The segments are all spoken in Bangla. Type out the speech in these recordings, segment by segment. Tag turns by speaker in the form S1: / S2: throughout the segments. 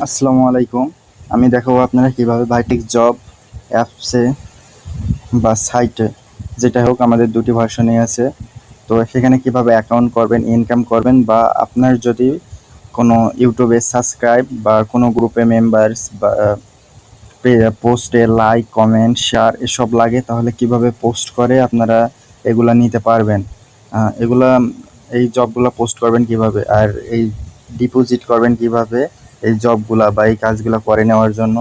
S1: আসসালামু আলাইকুম। আমি দেখাবো আপনারা কিভাবে ভাইটেক্স জব অ্যাপসে বা সাইটে যেটা হোক, আমাদের দুটি ভার্সনই আছে। তো সেখানে কিভাবে অ্যাকাউন্ট করবেন, ইনকাম করবেন, বা আপনার যদি কোনো ইউটিউবে সাবস্ক্রাইব বা কোনো গ্রুপে মেম্বার্স বা পোস্টে লাইক, কমেন্ট, শেয়ার এসব লাগে, তাহলে কিভাবে পোস্ট করে আপনারা এগুলা নিতে পারবেন। এগুলা এই জবগুলা পোস্ট করবেন কিভাবে, আর এই ডিপোজিট করবেন কিভাবে এই জবগুলা বা এই কাজগুলা করে নেওয়ার জন্য,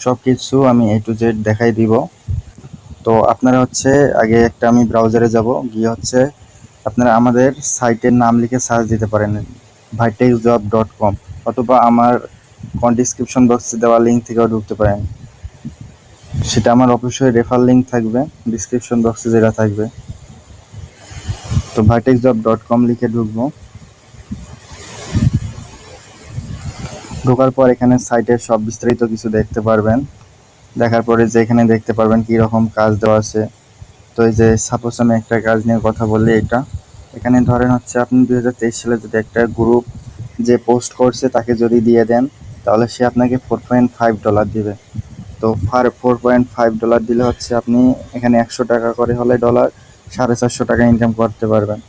S1: সব কিছু আমি A to Z দেখাই দিব। তো আপনারা আগে একটা আমি ব্রাউজারে যাব, গিয়ে আপনারা আমাদের সাইটের নাম লিখে সার্চ দিতে পারেন vitexjob.com, অথবা আমার ডিসক্রিপশন বক্সে দেওয়া লিঙ্ক থেকেও ঢুকতে পারেন। সেটা আমার অবশ্যই রেফার লিঙ্ক থাকবে ডিসক্রিপশন বক্সে, যেটা থাকবে। তো vitexjob.com লিখে ঢুকবো। ঢোকার পর এখানে সাইটের সব বিস্তারিত কিছু দেখতে পারবেন। দেখার পরে যে এখানে দেখতে পারবেন কি রকম কাজ দেওয়া আছে। তো এই যে সাপোজ আমি একটা কাজ নিয়ে কথা বললি, এটা এখানে ধরেন আপনি 2023 সালে যদি একটা গ্রুপ যে পোস্ট করছে তাকে যদি দিয়ে দেন, তাহলে সে আপনাকে $4.5 দিবে। তো $4.5 দিলে আপনি এখানে 100 টাকা করে হলে ডলার 450 টাকা ইনকাম করতে পারবেন।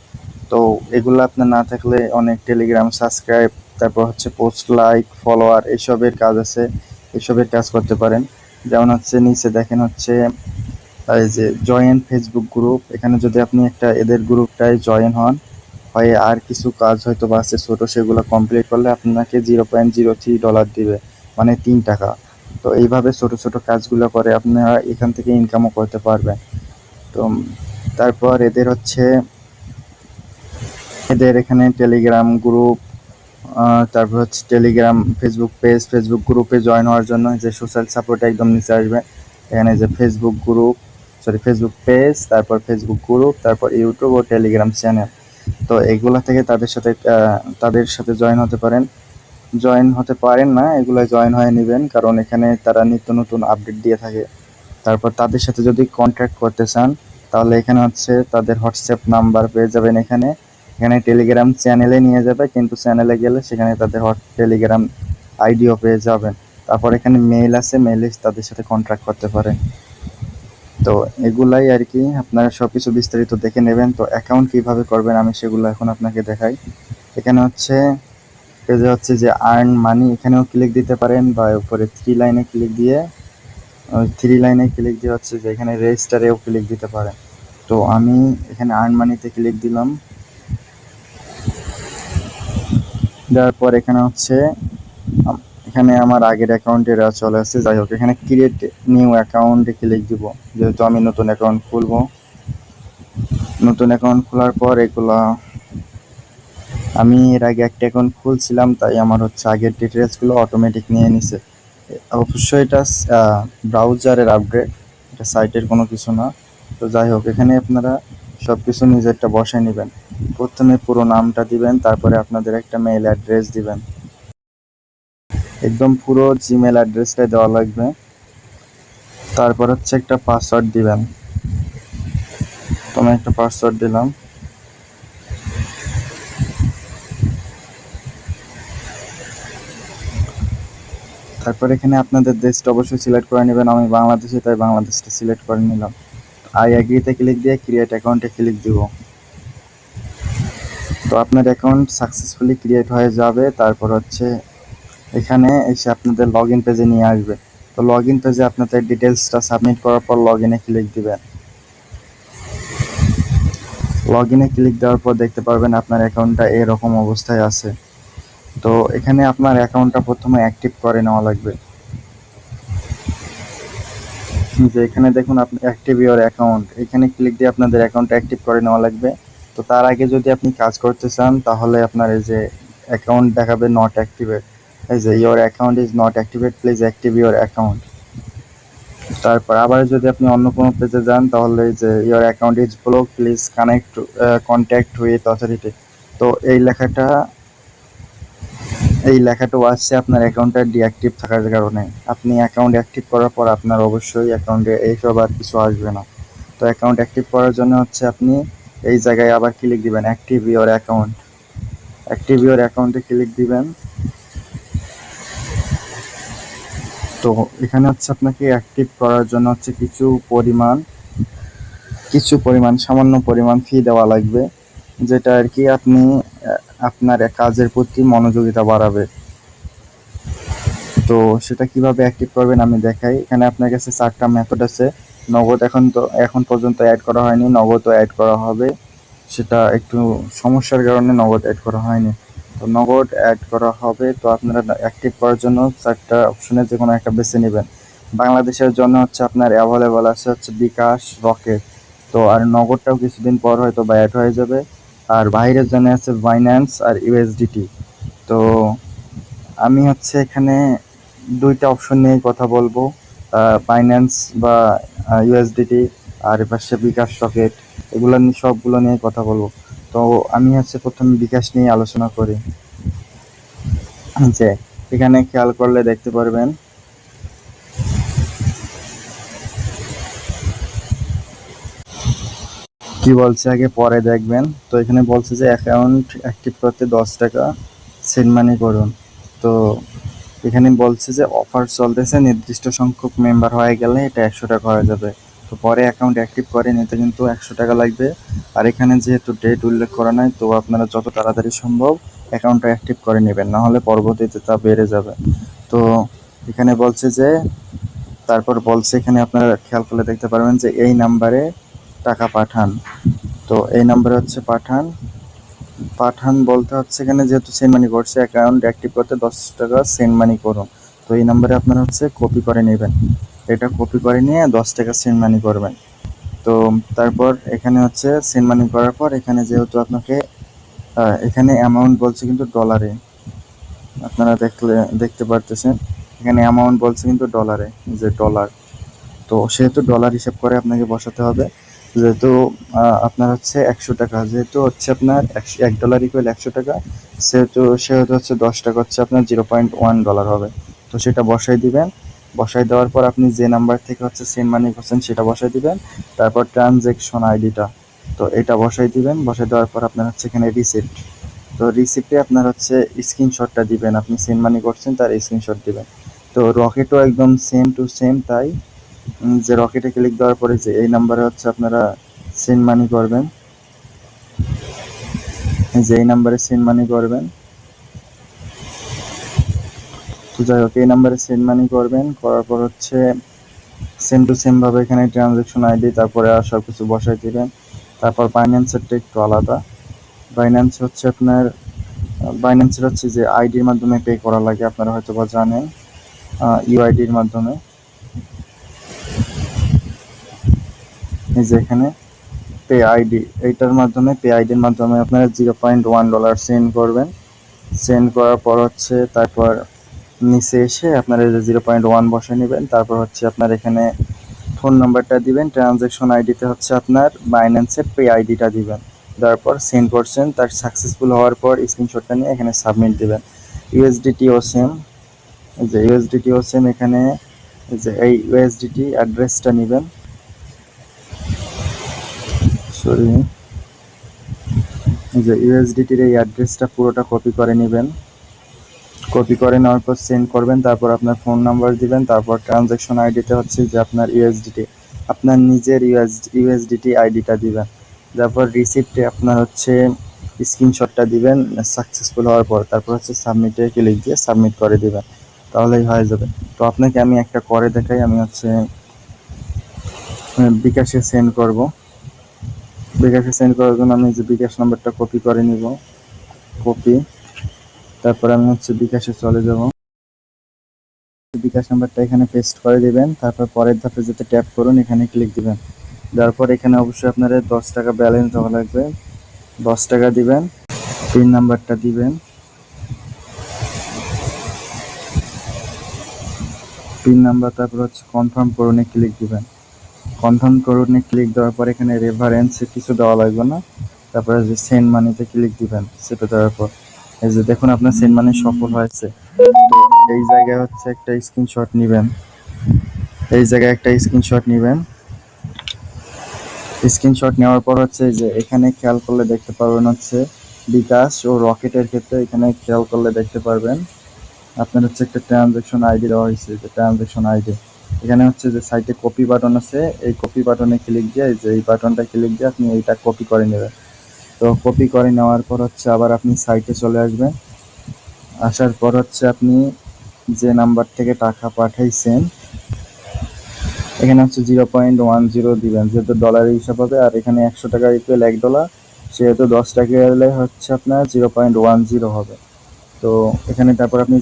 S1: তো এগুলো আপনার না থাকলে অনেক টেলিগ্রাম সাবস্ক্রাইব, তারপর পোস্ট লাইক, ফলোয়ার এসবের কাজ আছে, এসবের কাজ করতে পারেন। যেমন নিচে দেখেন এই যে জয়েন ফেসবুক গ্রুপ, এখানে যদি আপনি একটা এদের গ্রুপটায় জয়েন হন, হয় আর কিছু কাজ হয়তো বা আছে ছোটো, সেগুলো কমপ্লিট করলে আপনাকে $0.03 দিবে, মানে 3 টাকা। তো এইভাবে ছোট ছোট কাজগুলো করে আপনারা এখান থেকে ইনকামও করতে পারবেন। তো তারপর এদের এখানে টেলিগ্রাম গ্রুপ, তারপর টেলিগ্রাম, ফেসবুক পেজ, ফেসবুক গ্রুপে জয়েন হওয়ার জন্য যে সোশ্যাল সাপোর্ট একদম নিচে আসবে, এখানে যে ফেসবুক গ্রুপ, ফেসবুক পেজ, তারপর ফেসবুক গ্রুপ, তারপর ইউটিউব ও টেলিগ্রাম চ্যানেল। তো এগুলা থেকে তাদের সাথে জয়েন হতে পারেন। জয়েন হতে পারেন না, এগুলো জয়েন হয়ে নেবেন, কারণ এখানে তারা নিত্য নতুন আপডেট দিয়ে থাকে। তারপর তাদের সাথে যদি কন্ট্যাক্ট করতে চান, তাহলে এখানে তাদের হোয়াটসঅ্যাপ নাম্বার পেয়ে যাবেন। এখানে এখানে টেলিগ্রাম চ্যানেলে নিয়ে যাবে, কিন্তু চ্যানেলে গেলে সেখানে তাদের টেলিগ্রাম আইডিও পেয়ে যাবেন। তারপর এখানে মেইল আছে, মেইলে তাদের সাথে কন্ট্যাক্ট করতে পারেন। তো এগুলাই আর কি, আপনারা সব কিছু বিস্তারিত দেখে নেবেন। তো অ্যাকাউন্ট কিভাবে করবেন আমি সেগুলো এখন আপনাকে দেখাই। এখানে পেজে যে আর্ন মানি, এখানেও ক্লিক দিতে পারেন, বা উপরে থ্রি লাইনে ক্লিক দিয়ে যে এখানে রেজিস্টারেও ক্লিক দিতে পারেন। তো আমি এখানে আর্ন মানিতে ক্লিক দিলাম। দেওয়ার পর এখানে এখানে আমার আগের অ্যাকাউন্টের চলে আসছে। যাই হোক, এখানে ক্রিয়েট নিউ অ্যাকাউন্টে ক্লিক দিব, যেহেতু আমি নতুন অ্যাকাউন্ট খুলবো। নতুন অ্যাকাউন্ট খোলার পর এগুলা, আমি এর আগে একটা অ্যাকাউন্ট খুলছিলাম, তাই আমার আগের ডিটেলসগুলো অটোমেটিক নিয়ে নিছে। অবশ্যই এটা ব্রাউজারের আপডেট, এটা সাইটের কোনো কিছু না। তো যাই হোক, এখানে আপনারা সব কিছু নিজেরটা বসায় নেবেন। প্রথমে পুরো নামটা দিবেন, তারপরে আপনাদের একটা মেইল অ্যাড্রেস দিবেন, একদম পুরো জিমেল অ্যাড্রেসটাই দেওয়া লাগবে। তারপর একটা পাসওয়ার্ড দিবেন। তো আমি একটা পাসওয়ার্ড দিলাম। তারপর এখানে আপনাদের দেশটা অবশ্যই সিলেক্ট করে নেবেন। আমি বাংলাদেশে, তাই বাংলাদেশটা সিলেক্ট করে নিলাম। আই এগ্রিতে ক্লিক দিয়ে ক্রিয়েট অ্যাকাউন্টে ক্লিক দিব। তো আপনার অ্যাকাউন্ট সাকসেসফুলি ক্রিয়েট হয়ে যাবে। তারপর এখানে এসে আপনাদের লগ ইন পেজে নিয়ে আসবে। তো লগ ইন পেজে আপনাদের ডিটেলসটা সাবমিট করার পর লগ ইনে ক্লিক দিবেন। লগ ইনে ক্লিক দেওয়ার পর দেখতে পারবেন আপনার অ্যাকাউন্টটা এরকম অবস্থায় আছে। তো এখানে আপনার অ্যাকাউন্টটা প্রথমে অ্যাক্টিভ করে নেওয়া লাগবে। যে এখানে দেখুন আপনি অ্যাক্টিভ ইওর অ্যাকাউন্ট, এখানে ক্লিক দিয়ে আপনাদের অ্যাকাউন্টটা অ্যাক্টিভ করে নেওয়া লাগবে। তো তার আগে যদি আপনি কাজ করতে চান, তাহলে আপনার এই যে অ্যাকাউন্ট দেখাবে নট অ্যাক্টিভেট, এই যে your account is not activate, please active your account. তারপর আবার যদি আপনি অন্য কোনো পেজে যান, তাহলে এই যে your account is block, please contact with authority. তো এই লেখাটাও আসছে আপনার অ্যাকাউন্টটা ডিঅ্যাক্টিভ থাকার কারণে। আপনি অ্যাকাউন্ট অ্যাক্টিভ করার পর আপনার অবশ্যই অ্যাকাউন্টে এইসব আর কিছু আসবে না। তো অ্যাকাউন্ট অ্যাক্টিভ করার জন্য আপনি এই জায়গায় আবার ক্লিক দিবেন, active your account. Active your অ্যাকাউন্টে ক্লিক দিবেন। তো এখানে হচ্ছে আপনাকে অ্যাক্টিভ করার জন্য হচ্ছে কিছু পরিমাণ সামান্য পরিমাণ ফি দেওয়া লাগবে, যেটা আর কি আপনি আপনার কাজের প্রতি মনোযোগিতা বাড়াবে। তো সেটা কিভাবে অ্যাক্টিভ করবেন আমি দেখাই। এখানে আপনার কাছে 4টা মেথড আছে। নগদ এখন পর্যন্ত অ্যাড করা হয়নি, নগদও অ্যাড করা হবে। সেটা একটু সমস্যার কারণে নগদ অ্যাড করা হয়নি। তো নগদ অ্যাড করা হবে। তো আপনারা অ্যাক্টিভ করার জন্য 4টা অপশনের যে কোনো একটা বেছে নেবেন। বাংলাদেশের জন্য হচ্ছে আপনার অ্যাভেলেবল আছে হচ্ছে বিকাশ, রকেট। তো আর নগদটাও কিছুদিন পর হয়তো বা অ্যাড হয়ে যাবে। আর বাইরের জন্য আছে বাইন্যান্স আর ইউএসডিটি। তো আমি হচ্ছে এখানে 2টা অপশন নিয়ে কথা বলবো, বাইন্যান্স বা ইউএসডিটি, আর পাশে বিকাশ, রকেট, এগুলো সবগুলো নিয়ে কথা বলবো। তো আমি হচ্ছে প্রথমে বিকাশ নিয়ে আলোচনা করি। যে এখানে খেয়াল করলে দেখতে পারবেন কি বলছে, আগে পরে দেখবেন। তো এখানে বলছে যে অ্যাকাউন্ট অ্যাক্টিভ করতে 10 টাকা সেন্ড মানি করুন। তো এখানে বলছে যে অফার চলতেছে, নির্দিষ্ট সংখ্যক মেম্বার হয়ে গেলে এটা 100 টাকা হয়ে যাবে। তো পরে অ্যাকাউন্ট অ্যাক্টিভ করে নিতে কিন্তু 100 টাকা লাগবে। আর এখানে যেহেতু ডেট উল্লেখ করা নাই, তো আপনারা যত তাড়াতাড়ি সম্ভব অ্যাকাউন্টটা অ্যাক্টিভ করে নেবেন, নাহলে পরবর্তীতে তা বেড়ে যাবে। তো এখানে বলছে যে তারপর বলছে এখানে আপনারা খেয়াল করলে দেখতে পারবেন যে এই নাম্বারে টাকা পাঠান। তো এই নাম্বারে হচ্ছে পাঠান। পাঠান বলতে হচ্ছে এখানে যেহেতু সেন্ড মানি করছে, অ্যাকাউন্ট অ্যাক্টিভ করতে 10 টাকা সেন্ড মানি করুন। তো এই নাম্বারে আপনারা হচ্ছে কপি করে নেবেন, এটা কপি করে নিয়ে 10 টাকা সেন্ড মানি করবেন। তো তারপর এখানে হচ্ছে সেন্ড মানি করার পর এখানে যেহেতু আপনাকে এখানে অ্যামাউন্ট বলছে কিন্তু ডলারে, আপনারা দেখতে পারতেছেন এখানে অ্যামাউন্ট বলছে কিন্তু ডলারে, যে ডলার। তো সেহেতু ডলার হিসাব করে আপনাকে বসাতে হবে। যেহেতু আপনার হচ্ছে 100 টাকা, যেহেতু হচ্ছে আপনার $1 ইকুয়াল 100 টাকা, সেহেতু হচ্ছে 10 টাকা হচ্ছে আপনার $0.1 হবে। তো সেটা বসাই দিবেন। বসাই দেওয়ার পর আপনি যে নাম্বার থেকে হচ্ছে সেন্ড মানি করছেন সেটা বসাই দিবেন। তারপর ট্রানজ্যাকশন আইডিটা, তো এটা বসাই দিবেন। বসাই দেওয়ার পর আপনার হচ্ছে এখানে রিসিপ্ট। তো রিসিপ্টে আপনার হচ্ছে স্ক্রিনশটটা দিবেন, আপনি সেন্ড মানি করছেন তার স্ক্রিনশট দিবেন। তো রকেটও একদম সেম টু সেম তাই, যে রকেটে ক্লিক দেওয়ার পরে যে এই নাম্বারে হচ্ছে আপনারা সেন্ড মানি করবেন, যে এই নাম্বারে সেন্ড মানি করবেন। তো যাই হোক, এই নাম্বারে সেন্ড মানি করবেন, করার পর হচ্ছে সেম টু সেম ভাবে এখানে ট্রানজ্যাকশন আইডি, তারপরে আর সব কিছু বসাই দিবেন। তারপর বাইন্যান্সেরটা একটু আলাদা। বাইন্যান্স হচ্ছে আপনার বাইন্যান্সের হচ্ছে যে আইডির মাধ্যমে পে করা লাগে, আপনারা হয়তো বা জানেন, ইউআইডির মাধ্যমে। এই যে এখানে পে আইডি, এইটার মাধ্যমে পে আইডির মাধ্যমে আপনারা $0.1 সেন্ড করবেন। সেন্ড করার পর হচ্ছে তারপর নিচে এসে আপনারা যে 0.1 বসে নেবেন। তারপর হচ্ছে আপনার এখানে ফোন নাম্বারটা দিবেন, ট্রানজ্যাকশন আইডিতে হচ্ছে আপনার বাইন্যান্সের পে আইডিটা দিবেন। তারপর সেন্ড করছেন, তার সাকসেসফুল হওয়ার পর স্ক্রিনশটটা নিয়ে এখানে সাবমিট দিবেন। ইউএসডিটিও সেম, যে ইউএসডিটিও সেম, এখানে যে এই ইউএসডিটি অ্যাড্রেসটা নেবেন, সরি, যে ইউএসডিটির এই অ্যাড্রেসটা পুরোটা কপি করে নেবেন। কপি করে নেওয়ার পর সেন্ড করবেন। তারপর আপনার ফোন নাম্বার দিবেন। তারপর ট্রানজ্যাকশন আইডিতে হচ্ছে যে আপনার ইউএসডিটি, আপনার নিজের ইউএসডিটি আইডিটা দিবেন। তারপর রিসিপ্টে আপনার হচ্ছে স্ক্রিনশটটা দিবেন সাকসেসফুল হওয়ার পর। তারপর হচ্ছে সাবমিটে ক্লিক দিয়ে সাবমিট করে দিবেন, তাহলেই হয়ে যাবে। তো আপনাকে আমি একটা করে দেখাই। আমি হচ্ছে বিকাশে সেন্ড করব। বিকাশে সেন্ড করার জন্য আমি যে বিকাশ নাম্বারটা কপি করে নিব, কপি। তারপর আমি হচ্ছে বিকাশে চলে যাব। বিকাশ নাম্বারটা এখানে পেস্ট করে দিবেন। তারপর পরের ধাপে যেতে ট্যাপ করুন, এখানে ক্লিক দিবেন। দেওয়ার পর এখানে অবশ্যই আপনাদের 10 টাকা ব্যালেন্স দেওয়া লাগবে, 10 টাকা দিবেন। পিন নাম্বারটা দিবেন, পিন নাম্বার। তারপর হচ্ছে কনফার্ম করুনে ক্লিক দিবেন। কনফার্ম করুনে ক্লিক দেওয়ার পর এখানে রেফারেন্স কিছু দেওয়া লাগবে না। তারপরে যে সেন্ড মানিতে ক্লিক দিবেন, সেটা দেওয়ার পর এই যে দেখুন আপনার সেন্ড মানি সফল হয়েছে। তো এই জায়গায় হচ্ছে একটা স্ক্রিনশট নেবেন, এই জায়গায় একটা স্ক্রিনশট নেবেন। স্ক্রিনশট নেওয়ার পর হচ্ছে যে এখানে খেয়াল করলে দেখতে পারবেন হচ্ছে বিকাশ ও রকেটের ক্ষেত্রে এখানে খেয়াল করলে দেখতে পারবেন আপনার হচ্ছে একটা ট্রানজ্যাকশন আইডি দেওয়া হয়েছে, যে ট্রানজ্যাকশন আইডি এখানে হচ্ছে যে সাইটে কপি বাটন আছে, এই কপি বাটনে ক্লিক দিয়ে যে এই বাটনটা ক্লিক দিয়ে আপনি এইটা কপি করে নেবেন। তো কপি করে নেওয়ার পর হচ্ছে আবার আপনি সাইটে চলে আসবেন। আসার পর হচ্ছে আপনি যে নাম্বার থেকে টাকা পাঠাইছেন এখানে হচ্ছে 0.10 দিবেন, যেহেতু ডলারের হিসাব হবে, আর এখানে 100 টাকা ইকুয়াল $1, সেহেতু 10 টাকা এলে হচ্ছে আপনার 0.10 হবে। তো এখানে তারপর আপনি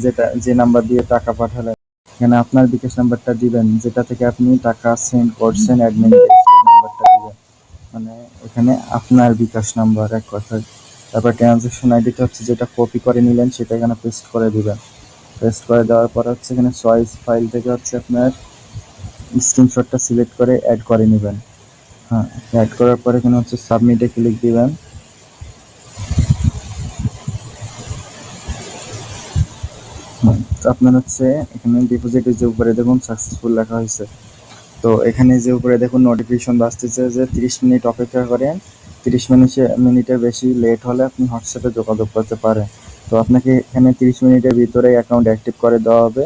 S1: যে নাম্বার দিয়ে টাকা পাঠালেন এখানে আপনার বিকাশ নাম্বারটা দিবেন, যেটা থেকে আপনি টাকা সেন্ড করছেন অ্যাডমিনকে, সেই নাম্বারটা দিবেন, মানে এখানে আপনার বিকাশ নাম্বার এক কথায়। তারপর ট্রানজ্যাকশন আইডিটা হচ্ছে যেটা কপি করে নিলেন সেটা এখানে পেস্ট করে দিবেন। পেস্ট করে দেওয়ার পর হচ্ছে এখানে চয়েস ফাইল থেকে হচ্ছে আপনার স্ক্রিনশটটা সিলেক্ট করে অ্যাড করে নেবেন। হ্যাঁ, অ্যাড করার পরে এখানে হচ্ছে সাবমিটে ক্লিক দিবেন। তো আপনার হচ্ছে এখানে ডিপোজিটের যে উপরে দেখুন সাকসেসফুল লেখা হয়েছে। তো এখানে যে উপরে দেখুন নোটিফিকেশন আসতেছে যে 30 মিনিট অপেক্ষা করেন, 30 মিনিটের বেশি লেট হলে আপনি হোয়াটসঅ্যাপে যোগাযোগ করতে পারেন। তো আপনাকে এখানে 30 মিনিটের ভিতরে অ্যাকাউন্ট অ্যাক্টিভ করে দেওয়া হবে।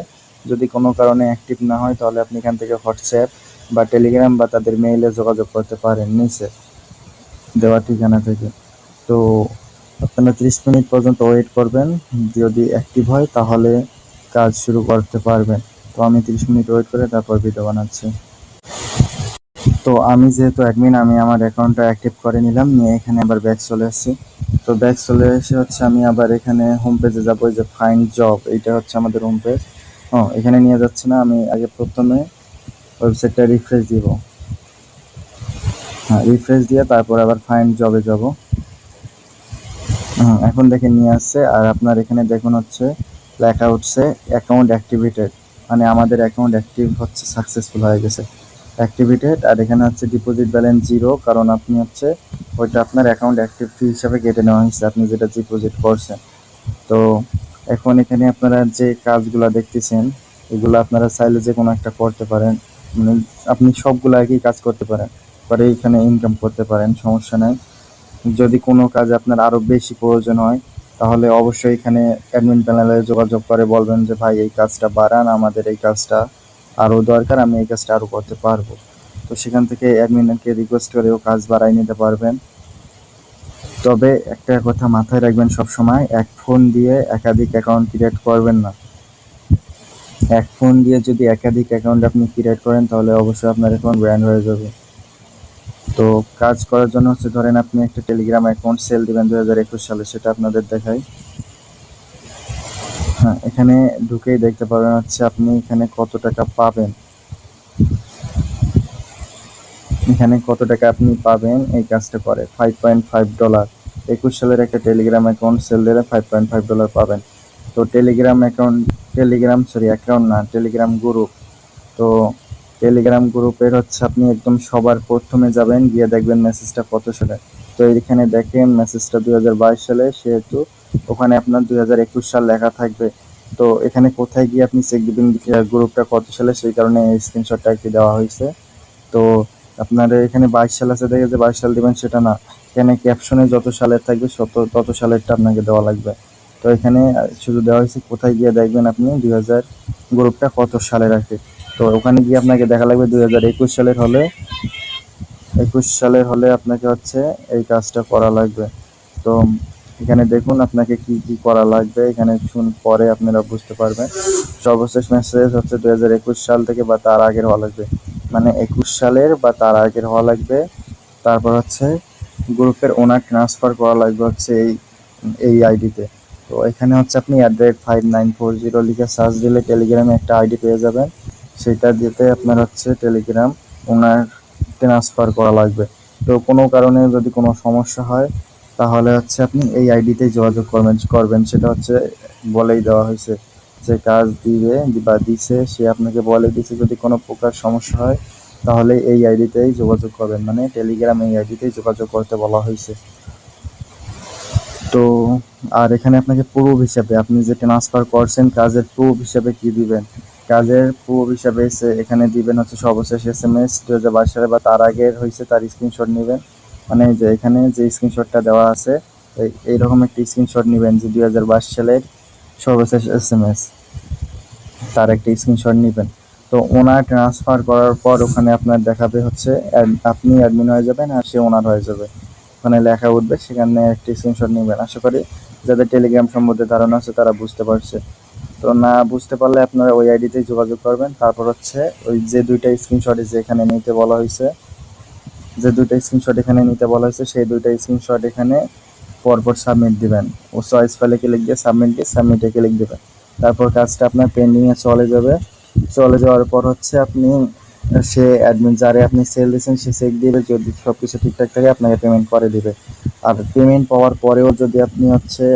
S1: যদি কোনো কারণে অ্যাক্টিভ না হয় তাহলে আপনি এখান থেকে হোয়াটসঅ্যাপ বা টেলিগ্রাম বা তাদের মেইলে যোগাযোগ করতে পারেন নিচে দেওয়া ঠিকানা থেকে। তো আপনারা 30 মিনিট পর্যন্ত ওয়েট করবেন, যদি অ্যাক্টিভ হয় তাহলে কাজ শুরু করতে পারবেন। তো আমি 30 মিনিট ওয়েট করে তারপর ভিডিও বানাচ্ছি। তো আমি যেহেতু অ্যাডমিন, আমি আমার অ্যাকাউন্টটা অ্যাক্টিভ করে নিলাম, নিয়ে এখানে আবার ব্যাক চলে আসছি। তো ব্যাক চলে এসে হচ্ছে আমি আবার এখানে হোম পেজে যাবো, যে ফাইন্ড জব, এইটা হচ্ছে আমাদের হোম পেজ। এখানে নিয়ে যাচ্ছে না, আমি আগে প্রথমে ওয়েবসাইটটা রিফ্রেশ দিব। হ্যাঁ, রিফ্রেশ দিয়ে তারপর আবার ফাইন্ড জবে যাব। এখন দেখে নিয়ে আসছে, আর আপনার এখানে দেখুন হচ্ছে লেখা উঠছে অ্যাকাউন্ট অ্যাক্টিভেটেড, মানে আমাদের অ্যাকাউন্ট অ্যাক্টিভ হচ্ছে, সাকসেসফুল হয়ে গেছে অ্যাক্টিভেটেড। আর এখানে হচ্ছে ডিপোজিট ব্যালেন্স 0, কারণ আপনি হচ্ছে ওইটা আপনার অ্যাকাউন্ট অ্যাক্টিভ ফি হিসাবে কেটে নেওয়া হয়েছে, আপনি যেটা ডিপোজিট করছেন। তো এখন এখানে আপনারা যে কাজগুলো দেখতেছেন এগুলো আপনারা চাইলে যে কোনো একটা করতে পারেন, মানে আপনি সবগুলো একই কাজ করতে পারেন, পরে এখানে ইনকাম করতে পারেন, সমস্যা নাই। যদি কোনো কাজ আপনার আরও বেশি প্রয়োজন হয় তাহলে অবশ্যই এখানে অ্যাডমিন প্যানেলে যোগাযোগ করে বলবেন যে ভাই এই কাজটা বাড়ান, আমাদের এই কাজটা আরও দরকার, আমি এই কাজটা আরও করতে পারবো। তো সেখান থেকে অ্যাডমিনকে রিকোয়েস্ট করেও কাজ বাড়াই নিতে পারবেন। তবে একটা কথা মাথায় রাখবেন, সবসময় এক ফোন দিয়ে একাধিক অ্যাকাউন্ট ক্রিয়েট করবেন না। এক ফোন দিয়ে যদি একাধিক অ্যাকাউন্ট আপনি ক্রিয়েট করেন তাহলে অবশ্যই আপনার অ্যাকাউন্ট ব্যান হয়ে যাবে। তো কাজ করার জন্য হচ্ছে ধরেন আপনি একটা টেলিগ্রাম অ্যাকাউন্ট সেল দিবেন 2021 সালে, সেটা আপনাদের দেখাই। হ্যাঁ, এখানে ঢুকেই দেখতে পাবেন হচ্ছে আপনি এখানে কত টাকা পাবেন, এখানে কত টাকা আপনি পাবেন এই কাজটা করে $5.5। 21 সালের একটা টেলিগ্রাম অ্যাকাউন্ট সেল দিলে $5.5 পাবেন। তো অ্যাকাউন্ট না, টেলিগ্রাম গ্রুপ। তো টেলিগ্রাম গ্রুপের হচ্ছে আপনি একদম সবার প্রথমে যাবেন, গিয়ে দেখবেন মেসেজটা কত সালে। তো এইখানে দেখেন মেসেজটা 2022 সালে, সেহেতু ওখানে আপনার 2021 সাল লেখা থাকবে। তো এখানে কোথায় গিয়ে আপনি চেক দিবেন গ্রুপটা কত সালে, সেই কারণে এই স্ক্রিনশটটা একটি দেওয়া হয়েছে। তো আপনার এখানে 22 সাল আছে দেখে যে 22 সাল দিবেন সেটা না, এখানে ক্যাপশনে যত সালের থাকবে তত সালেরটা আপনাকে দেওয়া লাগবে। তো এখানে শুধু দেওয়া হয়েছে কোথায় গিয়ে দেখবেন আপনি 2000 গ্রুপটা কত সালে রাখে। তো ওখানে গিয়ে আপনাকে দেখা লাগবে 2021 সালের হলে, 21 সালের হলে আপনাকে হচ্ছে এই কাজটা করা লাগবে। তো এখানে দেখুন আপনাকে কি কি করা লাগবে, এখানে পরে আপনারা বুঝতে পারবেন। সর্বশেষ মেসেজ হচ্ছে 2021 সাল থেকে বা তার আগের হওয়া লাগবে, মানে 21 সালের বা তার আগের হওয়া লাগবে। তারপর হচ্ছে গ্রুপের ওনার ট্রান্সফার করা লাগবে হচ্ছে এই আইডিতে। তো এখানে হচ্ছে আপনি @5940 লিখে সার্চ দিলে টেলিগ্রামে একটা আইডি পেয়ে যাবেন, সেটা দিতে আপনার হচ্ছে টেলিগ্রাম ওনার ট্রান্সফার করা লাগবে। তো কোনো কারণে যদি কোনো সমস্যা হয় তাহলে হচ্ছে আপনি এই আইডিতেই যোগাযোগ করবেন, সেটা হচ্ছে বলেই দেওয়া হয়েছে, যে কাজ দিবে বা দিছে সে আপনাকে বলে দিছে, যদি কোনো প্রকার সমস্যা হয় তাহলে এই আইডিতেই যোগাযোগ করবেন, মানে টেলিগ্রাম এই আইডিতেই যোগাযোগ করতে বলা হয়েছে। তো আর এখানে আপনাকে প্রুফ হিসাবে আপনি যে ট্রান্সফার করছেন কাজের প্রুফ হিসাবে কি দিবেন, কাজের প্রুফ হিসাবে এখানে দিবেন হচ্ছে সর্বশেষ SMS 2022 সালে বা তার আগের হয়েছে তার স্ক্রিনশট নেবেন, মানে যে এখানে যে স্ক্রিনশটটা দেওয়া আছে এইরকম একটি স্ক্রিনশট নেবেন যে 2022 সালের সর্বশেষ SMS। তার একটা স্ক্রিনশট নেবেন। তো ওনার ট্রান্সফার করার পর ওখানে আপনার দেখাবে হচ্ছে আপনি অ্যাডমিন হয়ে যাবেন আর সে ওনার হয়ে যাবে, ওখানে লেখা উঠবে, সেখানে একটি স্ক্রিনশট নেবেন। আশা করি যাদের টেলিগ্রাম সম্বন্ধে ধারণা আছে তারা বুঝতে পারছে। তো না বুঝতে পারলে আপনারা ওই আইডিতেই যোগাযোগ করবেন। তারপর হচ্ছে ওই যে দুইটা স্ক্রিনশট এখানে নিতে বলা হয়েছে, সেই দুইটা স্ক্রিনশট এখানে পরপর সাবমিট দিবেন। ও চয়েস ফাইলে ক্লিক দিয়ে সাবমিট দিয়ে সাবমিটে ক্লিক দিবেন। তারপর কাজটা আপনার পেন্ডিংয়ে চলে যাবে। চলে যাওয়ার পর হচ্ছে আপনি সে অ্যাডমিন যারে আপনি সেল দিয়েছেন সে চেক দিবে, যদি সব কিছু ঠিকঠাক থাকে আপনাকে পেমেন্ট করে দিবে। আর পেমেন্ট পাওয়ার পরেও যদি আপনি হচ্ছে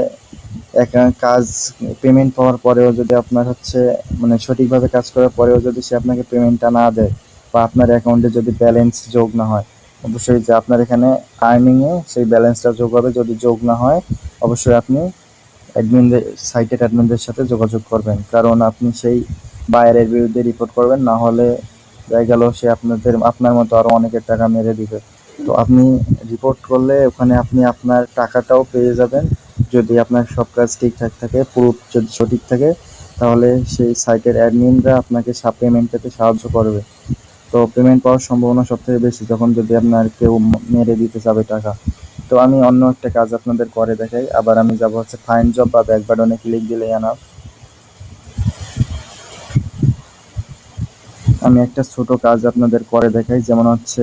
S1: কাজ পেমেন্ট পাওয়ার পরেও যদি আপনার হচ্ছে মানে সঠিকভাবে কাজ করার পরেও যদি সে আপনাকে পেমেন্টটা না দেয় বা আপনার অ্যাকাউন্টে যদি ব্যালেন্স যোগ না হয়, অবশ্যই যে আপনার এখানে আর্নিংয়ে সেই ব্যালেন্সটা যোগ হবে। যদি যোগ না হয় অবশ্যই আপনি সাইটের অ্যাডমিনদের সাথে যোগাযোগ করবেন, কারণ আপনি সেই বায়ারের বিরুদ্ধে রিপোর্ট করবেন, না হলে দেখা গেল সে আপনার মতো আরও অনেকের টাকা মেরে দিবে। তো আপনি রিপোর্ট করলে ওখানে আপনি আপনার টাকাটাও পেয়ে যাবেন। যদি আপনার সব কাজ ঠিকঠাক থাকে, প্রুফ যদি সঠিক থাকে, তাহলে সেই সাইটের অ্যাডমিনরা আপনাকে পেমেন্ট পেতে সাহায্য করবে। তো পেমেন্ট পাওয়ার সম্ভাবনা সবথেকে বেশি যখন যদি আপনার কেউ মেরে দিতে চাবে টাকা। তো আমি অন্য একটা কাজ আপনাদের করে দেখাই। আবার আমি যাব হচ্ছে ফাইন্ড জব বা ব্যাক বাটনে ক্লিক দিলে এনাফ। আমি একটা ছোট কাজ আপনাদের করে দেখাই, যেমন হচ্ছে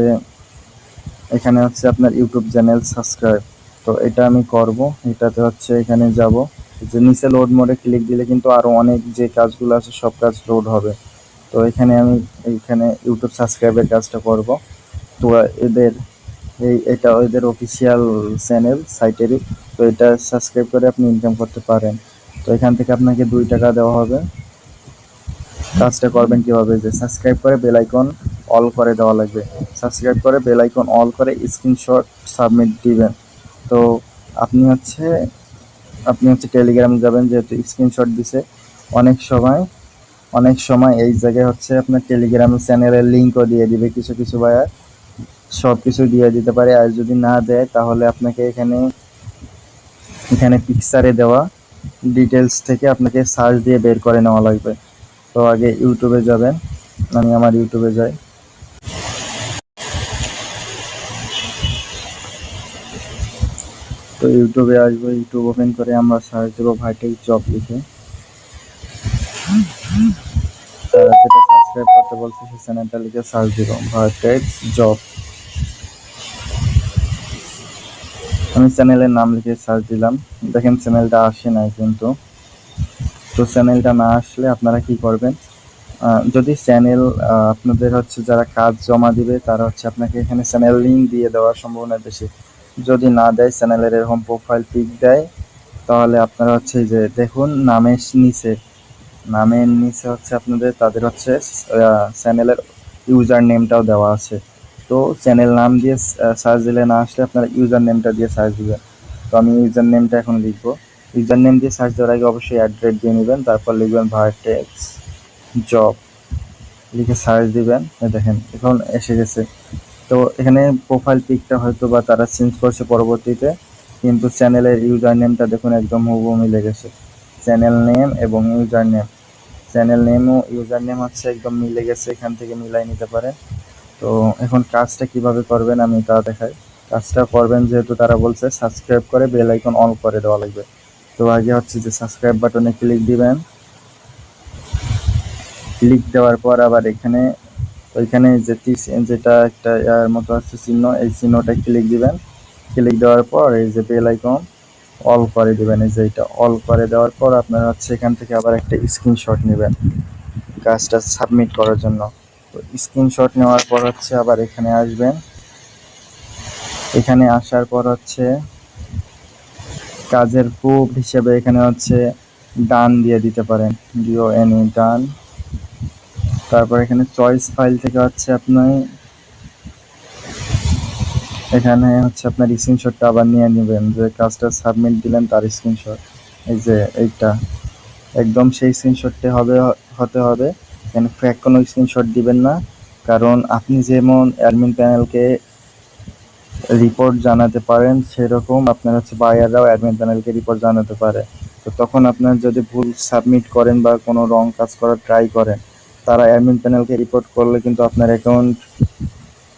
S1: এখানে হচ্ছে আপনার ইউটিউব চ্যানেল সাবস্ক্রাইব। তো এটা আমি করব। এটাতে হচ্ছে এখানে যাব, যে নিচে লোড মোডে ক্লিক দিলে কিন্তু আরও অনেক যে কাজগুলো আছে সব কাজ লোড হবে। তো এখানে আমি ইউটিউব সাবস্ক্রাইবের কাজটা করব। তো এটা ওদের অফিসিয়াল চ্যানেল সাইটেরই। তো এটা সাবস্ক্রাইব করে আপনি ইনকাম করতে পারেন। তো এখান থেকে আপনাকে 2 টাকা দেওয়া হবে। কাজটা করবেন কিভাবে, যে সাবস্ক্রাইব করে বেল আইকন অল করে দেওয়া লাগবে। সাবস্ক্রাইব করে বেল আইকন অল করে স্ক্রিনশট সাবমিট দিবেন। তো আপনি হচ্ছে টেলিগ্রাম যাবেন, যেহেতু স্ক্রিনশট দিছে। অনেক সময় এই জায়গায় হচ্ছে আপনার টেলিগ্রাম চ্যানেলের লিঙ্কও দিয়ে দিবে, কিছু কিছু ভাইয়া সব কিছু দিয়ে দিতে পারে। আর যদি না দেয় তাহলে আপনাকে এখানে পিকচারে দেওয়া ডিটেলস থেকে আপনাকে সার্চ দিয়ে বের করে নেওয়া লাগবে। তো আগে ইউটিউবে যাবেন, আমি আমার ইউটিউবে যাই। তো ইউটিউবে আসবো, ইউটিউব ওপেন করে আমরা সার্চ দেবো ভার্টেক্স জব লিখে। তারা যেটা সাবস্ক্রাইব করতে বলছে সেই চ্যানেলটা লিখে সার্চ দিব ভার্টেক্স জব। আমি চ্যানেলের নাম লিখে সার্চ দিলাম, দেখেন চ্যানেলটা আসে নাই কিন্তু। তো চ্যানেলটা না আসলে আপনারা কি করবেন, যদি চ্যানেল আপনাদের হচ্ছে যারা কাজ জমা দিবে তারা হচ্ছে আপনাকে এখানে চ্যানেল লিঙ্ক দিয়ে দেওয়ার সম্ভাবনা বেশি। যদি না দেয়, চ্যানেলের এরকম প্রোফাইল পিক দেয়, তাহলে আপনারা হচ্ছে যে দেখুন নামের নিচে হচ্ছে আপনাদের তাদের হচ্ছে চ্যানেলের ইউজার নেমটাও দেওয়া আছে। তো চ্যানেল নাম দিয়ে সার্চ দিলে না আসলে আপনারা ইউজার নেমটা দিয়ে সার্চ দিবেন। তো আমি ইউজার নেমটা এখন লিখবো। ইউজার নেম দিয়ে সার্চ দেওয়ার আগে অবশ্যই অ্যাড্রেস দিয়ে নেবেন, তারপর লিখবেন ভার্টেক্স জব, লিখে সার্চ দিবেন। দেখেন এখন এসে গেছে। তো এখানে প্রোফাইল পিকটা হয়তো বা তারা চেঞ্জ করছে পরবর্তীতে, কিন্তু চ্যানেলের ইউজার নেমটা দেখুন একদম হুবহু মিলে গেছে। চ্যানেল নেম এবং ইউজার নেম, চ্যানেল নেম ও ইউজার নেম হচ্ছে একদম মিলে গেছে, এখান থেকে মিলাই নিতে পারেন। তো এখন কাজটা কিভাবে করবেন আমি তা দেখাই। কাজটা করবেন, যেহেতু তারা বলছে সাবস্ক্রাইব করে বেল আইকন অন করে দেওয়া লাগবে। তো আগে হচ্ছে যে সাবস্ক্রাইব বাটনে ক্লিক দিবেন। ক্লিক দেওয়ার পর আবার ওইখানে যেটা একটা মতো আছে চিহ্ন, এই চিহ্নটা ক্লিক দিবেন। ক্লিক দেওয়ার পর এই যে বেল আইকন অল করে দিবেন। এই যে এটা অল করে দেওয়ার পর আপনারা হচ্ছে এখান থেকে আবার একটা স্ক্রিনশট নেবেন কাজটা সাবমিট করার জন্য। তো স্ক্রিনশট নেওয়ার পর হচ্ছে আবার এখানে আসবেন। এখানে আসার পর হচ্ছে কাজের প্রুফ হিসেবে এখানে হচ্ছে ডান দিয়ে দিতে পারেন, ডান। তারপর এখানে চয়েস ফাইল থেকে হচ্ছে আপনার স্ক্রিনশটটা আবার নিয়ে নেবেন, যে কাজটা সাবমিট দিলেন তার স্ক্রিনশট। এই যে এইটা একদম সেই স্ক্রিনশটটা হতে হবে। এখানে ফেক কোনো স্ক্রিনশট দিবেন না, কারণ আপনি যেমন অ্যাডমিন প্যানেলকে রিপোর্ট জানাতে পারেন, সেরকম আপনার হচ্ছে বায়াররাও অ্যাডমিন প্যানেলকে রিপোর্ট জানাতে পারে। তো তখন আপনার যদি ভুল সাবমিট করেন বা কোনো রং কাজ করার ট্রাই করেন, তারা অ্যাডমিন প্যানেলকে রিপোর্ট করলে কিন্তু আপনার অ্যাকাউন্ট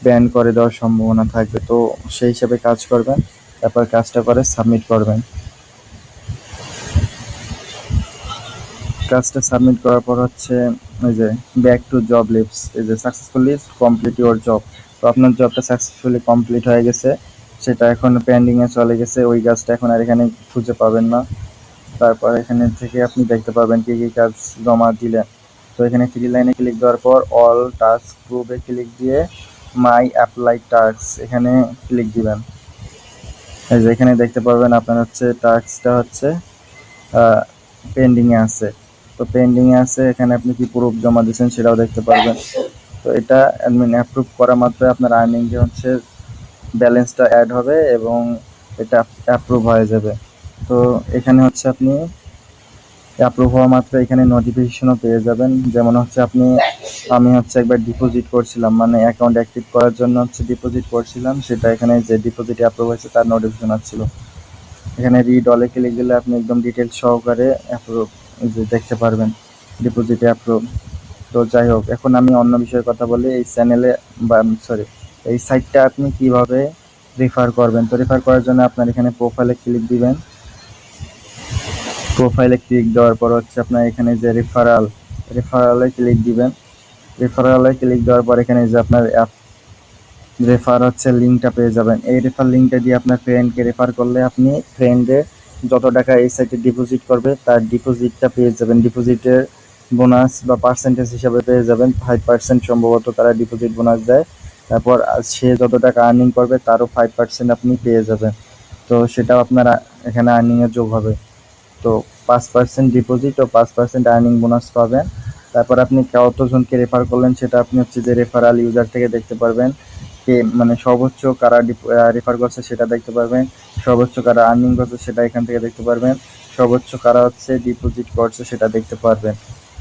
S1: ব্যান করে দেওয়ার সম্ভাবনা থাকবে। তো সেই হিসাবে কাজ করবেন, তারপর কাজটা করে সাবমিট করবেন। কাজটা সাবমিট করার পর হচ্ছে এই যে ব্যাক টু জব লিভস, এই যে সাকসেসফুলি কমপ্লিট ইউর জব। তো আপনার জবটা সাকসেসফুলি কমপ্লিট হয়ে গেছে, সেটা এখন পেন্ডিংয়ে চলে গেছে, ওই কাজটা এখন আর এখানে খুঁজে পাবেন না। তারপর এখানে থেকে আপনি দেখতে পাবেন কি কি কাজ জমা দিলেন। তো এখানে থ্রি লাইনে ক্লিক দেওয়ার পর অল টাস্ক গ্রুপে ক্লিক দিয়ে মাই অ্যাপ্লাই টাস্ক এখানে ক্লিক দিবেন। এই যে এখানে দেখতে পাবেন আপনার হচ্ছে টাস্কটা হচ্ছে পেন্ডিংয়ে আছে। তো পেন্ডিংয়ে আছে, এখানে আপনি কি প্রুফ জমা দিয়েছেন সেটাও দেখতে পারবেন। তো এটা অ্যাডমিন অ্যাপ্রুভ করা মাত্র আপনার আর্নিং যে হচ্ছে ব্যালেন্সটা অ্যাড হবে এবং এটা অ্যাপ্রুভ হয়ে যাবে। তো এখানে হচ্ছে আপনি অ্যাপ্রুভ হওয়া মাত্র এখানে নোটিফিকেশনও পেয়ে যাবেন। যেমন হচ্ছে আমি হচ্ছে একবার ডিপোজিট করছিলাম, মানে অ্যাকাউন্ট অ্যাক্টিভ করার জন্য হচ্ছে ডিপোজিট করছিলাম, সেটা এখানে যে ডিপোজিট অ্যাপ্রুভ হয়েছে তার নোটিফিকেশন আসছিল। এখানে রিড অলে ক্লিক দিলে আপনি একদম ডিটেলস সহকারে অ্যাপ্রুভ দেখতে পারবেন, ডিপোজিট অ্যাপ্রুভ। তো যাই হোক, এখন আমি অন্য বিষয়ে কথা বলি। এই চ্যানেলে বা সরি, এই সাইটটা আপনি কিভাবে রেফার করবেন। তো রেফার করার জন্য আপনার এখানে প্রোফাইলে ক্লিক দিবেন। প্রোফাইলে ক্লিক দেওয়ার পর হচ্ছে আপনার এখানে যে রেফারালে ক্লিক দিবেন। রেফারালে ক্লিক দেওয়ার পর এখানে যে আপনার রেফার হচ্ছে লিঙ্কটা পেয়ে যাবেন। এই রেফার লিঙ্কটা দিয়ে আপনার ফ্রেন্ডকে রেফার করলে আপনি ফ্রেন্ডে যত টাকা এই সাইটে ডিপোজিট করবে তার ডিপোজিটটা পেয়ে যাবেন। ডিপোজিটের বোনাস বা পার্সেন্টেজ হিসাবে পেয়ে যাবেন 5% সম্ভবত তারা ডিপোজিট বোনাস দেয়। তারপর সে যত টাকা আর্নিং করবে তারও 5% আপনি পেয়ে যাবেন। তো সেটাও আপনার এখানে আর্নিংয়ে যোগ হবে। তো 5% ডিপোজিট ও 5% আর্নিং বোনাস পাবেন। তারপর আপনি কতজনকে রেফার করলেন সেটা আপনি হচ্ছে যে রেফারাল ইউজার থেকে দেখতে পারবেন। কে মানে সর্বোচ্চ কারা রেফার করছে সেটা দেখতে পারবেন, সর্বোচ্চ কারা আর্নিং করছে সেটা এখান থেকে দেখতে পারবেন, সর্বোচ্চ কারা হচ্ছে ডিপোজিট করছে সেটা দেখতে পারবেন।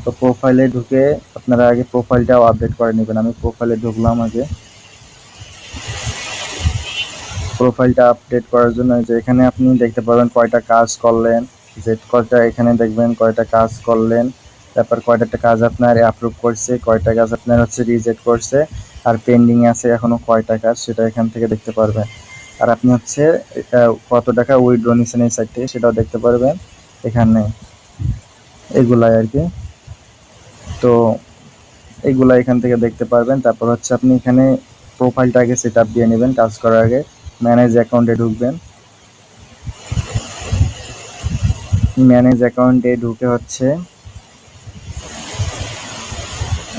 S1: তো প্রোফাইলে ঢুকে আপনারা আগে প্রোফাইলটাও আপডেট করে নেবেন। আমি প্রোফাইলে ঢুকলাম আগে। প্রোফাইলটা আপডেট করার জন্য যে এখানে আপনি দেখতে পারবেন কয়টা কাজ করলেন, যে কয়টা এখানে দেখবেন কয়টা কাজ করলেন, তারপর কয়টা কাজ আপনার অ্যাপ্রুভ করছে, কয়টা কাজ আপনার হচ্ছে রিজেক্ট করছে, আর পেন্ডিং আছে এখনো কয়টা কাজ সেটা এখান থেকে দেখতে পারবেন। আর আপনি হচ্ছে কত টাকা উইথড্র নিছেন এই সাইট থেকে সেটাও দেখতে পারবেন এখানে, এগুলাই আর কি। তো এগুলা এখান থেকে দেখতে পারবেন। তারপর হচ্ছে আপনি এখানে প্রোফাইলটা আগে সেট আপ দিয়ে নেবেন। কাজ করার আগে ম্যানেজ অ্যাকাউন্টে ঢুকবেন। ম্যানেজ অ্যাকাউন্টে ঢুকে হচ্ছে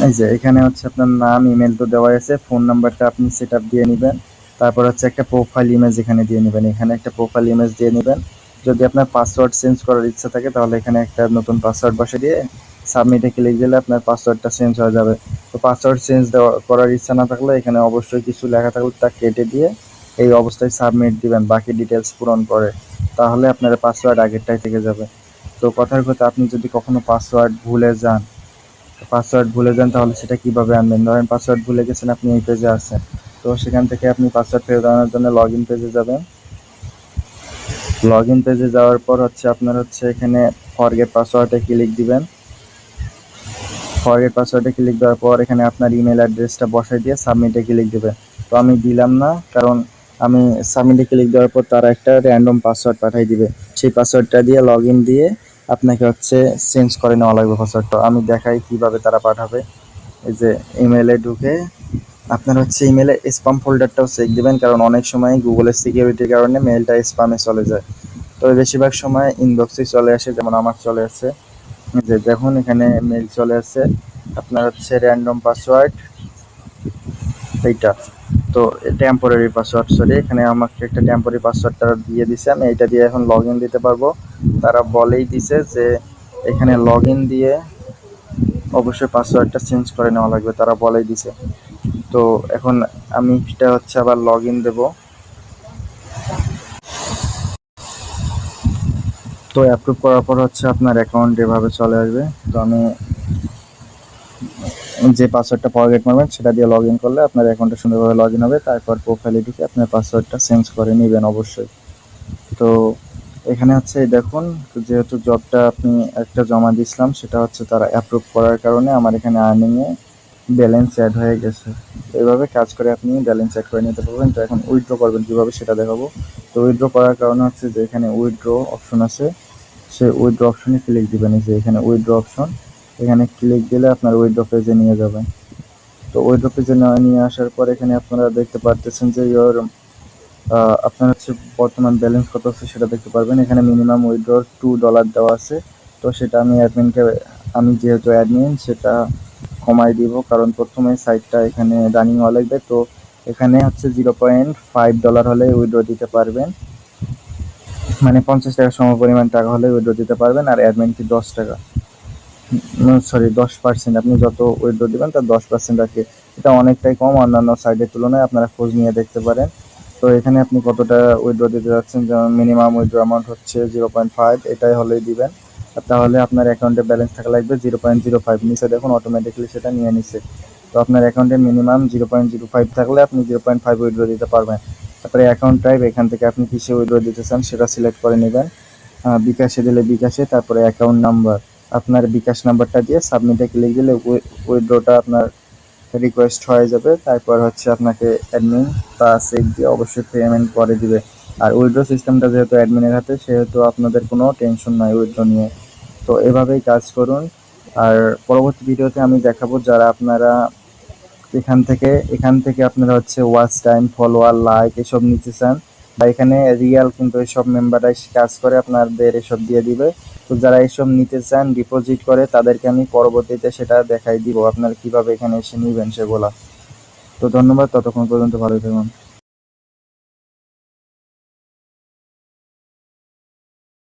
S1: এই যে এখানে হচ্ছে আপনার নাম, ইমেল তো দেওয়া আছে, ফোন নাম্বারটা আপনি সেট আপ দিয়ে নেবেন। তারপর হচ্ছে একটা প্রোফাইল ইমেজ এখানে দিয়ে নেবেন, এখানে একটা প্রোফাইল ইমেজ দিয়ে নেবেন। যদি আপনার পাসওয়ার্ড চেঞ্জ করার ইচ্ছা থাকে তাহলে এখানে একটা নতুন পাসওয়ার্ড বসে দিয়ে সাবমিটে ক্লিক দিলে আপনার পাসওয়ার্ডটা চেঞ্জ হয়ে যাবে। তো পাসওয়ার্ড চেঞ্জ করার ইচ্ছা না থাকলে এখানে অবশ্যই কিছু লেখা থাকলে তা কেটে দিয়ে এই অবস্থায় সাবমিট দিবেন বাকি ডিটেলস পূরণ করে, তাহলে আপনার পাসওয়ার্ড আগেরটাই থেকে যাবে। তো কথার কথা, আপনি যদি কখনো পাসওয়ার্ড ভুলে যান তাহলে সেটা কিভাবে আনবেন। ধরেন পাসওয়ার্ড ভুলে গেছেন, আপনি এই পেজে আছেন, তো সেখান থেকে আপনি পাসওয়ার্ড ফেরত আনার জন্য লগ ইন পেজে যাবেন। লগ ইন পেজে যাওয়ার পর হচ্ছে আপনার হচ্ছে এখানে ফরগেট পাসওয়ার্ডে ক্লিক দিবেন। ফরগেট পাসওয়ার্ডে ক্লিক দেওয়ার পর এখানে আপনার ইমেল অ্যাড্রেসটা বসাই দিয়ে সাবমিটে ক্লিক দেবেন। তো আমি দিলাম না, কারণ আমি সাবমিটে ক্লিক দেওয়ার পর তারা একটা র্যান্ডম পাসওয়ার্ড পাঠিয়ে দিবে। সেই পাসওয়ার্ডটা দিয়ে লগ ইন দিয়ে আপনাকে হচ্ছে চেঞ্জ করে নেওয়া লাগবে পাসওয়ার্ডটা। আমি দেখাই কিভাবে তারা পাঠাবে। এই যে ইমেলে ঢুকে আপনার হচ্ছে ইমেলে স্প্যাম ফোল্ডারটাও চেক দিবেন, কারণ অনেক সময় গুগলের সিকিউরিটির কারণে মেলটা স্প্যামে চলে যায়। তবে বেশিরভাগ সময় ইনবক্সে চলে আসে, যেমন আমার চলে আসে। যে দেখুন এখানে মেল চলে আসে, আপনার হচ্ছে র্যান্ডম পাসওয়ার্ড এইটা। তো টেম্পোরারি পাসওয়ার্ড, সরি, এখানে আমাকে একটা টেম্পোরারি পাসওয়ার্ড তারা দিয়ে দিছে, আমি এইটা দিয়ে এখন লগ ইন দিতে পারবো। তারা বলেই দিছে যে এখানে লগ ইন দিয়ে অবশ্যই পাসওয়ার্ডটা চেঞ্জ করে নেওয়া লাগবে, তারা বলেই দিছে। তো এখন আমি এটা হচ্ছে আবার লগ ইন দেবো। তো অ্যাপ্রুভ করার পর হচ্ছে আপনার অ্যাকাউন্ট এভাবে চলে আসবে। তো আমি যে পাসওয়ার্ডটা ফরগেট মারবেন সেটা দিয়ে লগ ইন করলে আপনার অ্যাকাউন্টটা সুন্দরভাবে লগ ইন হবে। তারপর প্রোফাইলে ঢুকে আপনার পাসওয়ার্ডটা চেঞ্জ করে নেবেন অবশ্যই। তো এখানে হচ্ছে এই দেখুন, যেহেতু জবটা আপনি একটা জমা দিয়েছিলাম সেটা হচ্ছে তারা অ্যাপ্রুভ করার কারণে আমার এখানে আর্নিংয়ে ব্যালেন্স অ্যাড হয়ে গেছে। এইভাবে কাজ করে আপনি ব্যালেন্স অ্যাড করে নিতে পারবেন। তো এখন উইথড্র করবেন কীভাবে সেটা দেখাবো। তো উইথড্র করার কারণে হচ্ছে যে এখানে উইথড্র অপশন আছে, সেই উইথড্র অপশনে ক্লিক দিবেন। এই যে এখানে উইথড্র অপশন, এখানে ক্লিক দিলে আপনার উইথড্র পেজে নিয়ে যাবে। তো উইথড্র পেজে নিয়ে আসার পর এখানে আপনারা দেখতে পারতেছেন যে আপনার হচ্ছে বর্তমান ব্যালেন্স কত আছে সেটা দেখতে পারবেন। এখানে মিনিমাম উইথড্র $2 দেওয়া আছে। তো সেটা আমি যেহেতু অ্যাডমিন সেটা কমাই দিব, কারণ প্রথমে সাইটটা এখানে রানিং হওয়া লাগবে। তো এখানে হচ্ছে $0.5 হলে উইথড্র দিতে পারবেন, মানে 50 টাকা সমপরিমাণ টাকা হলে উইথড্র দিতে পারবেন। আর অ্যাডমিন ফি 10 টাকা, সরি 10%। আপনি যত উইথড্র দিবেন তার 10% রাখে। এটা অনেকটাই কম অন্যান্য সাইটের তুলনায়, আপনারা খোঁজ নিয়ে দেখতে পারেন। তো এখানে আপনি কতটা উইথড্র দিতে যাচ্ছেন, যেমন মিনিমাম উইথড্র অ্যামাউন্ট হচ্ছে 0.5, এটাই হলেই দিবেন। তাহলে আপনার অ্যাকাউন্টে ব্যালেন্স থাকা লাগবে 0.05। নিচে দেখুন অটোমেটিক্যালি সেটা নিয়ে নিছে। তো আপনার অ্যাকাউন্টে মিনিমাম 0.05 থাকলে আপনি 0.5 উইথড্র দিতে পারবেন। তারপরে অ্যাকাউন্ট টাইপ, এখান থেকে আপনি কিসে উইথড্র দিতে চান সেটা সিলেক্ট করে নেবেন। বিকাশে দিলে বিকাশে, তারপরে অ্যাকাউন্ট নাম্বার, আপনার বিকাশ নাম্বারটা দিয়ে সাবমিটে ক্লিক দিলে উইথড্রটা আপনার রিকোয়েস্ট হয়ে যাবে। তারপর হচ্ছে আপনাকে অ্যাডমিন বা চেক দিয়ে অবশ্যই পেমেন্ট করে দিবে। আর উইথড্র সিস্টেমটা যেহেতু অ্যাডমিনের হাতে, সেহেতু আপনাদের কোনো টেনশন নাই উইথড্র নিয়ে। তো এভাবেই কাজ করুন। আর পরবর্তী ভিডিওতে আমি দেখাবো যারা আপনারা এখান থেকে আপনারা হচ্ছে ওয়াচ টাইম, ফলোয়ার, লাইক এসব নিতে চান, বা এখানে রিয়াল কিন্তু এসব মেম্বাররাই কাজ করে আপনাদের এসব দিয়ে দিবে। তো যারা এসব নিতে চান ডিপোজিট করে, তাদেরকে আমি পরবর্তীতে সেটা দেখাই দিব আপনারা কিভাবে এখানে এসে নিবেন সেগুলা। তো ধন্যবাদ, ততক্ষণ পর্যন্ত ভালো থাকুন।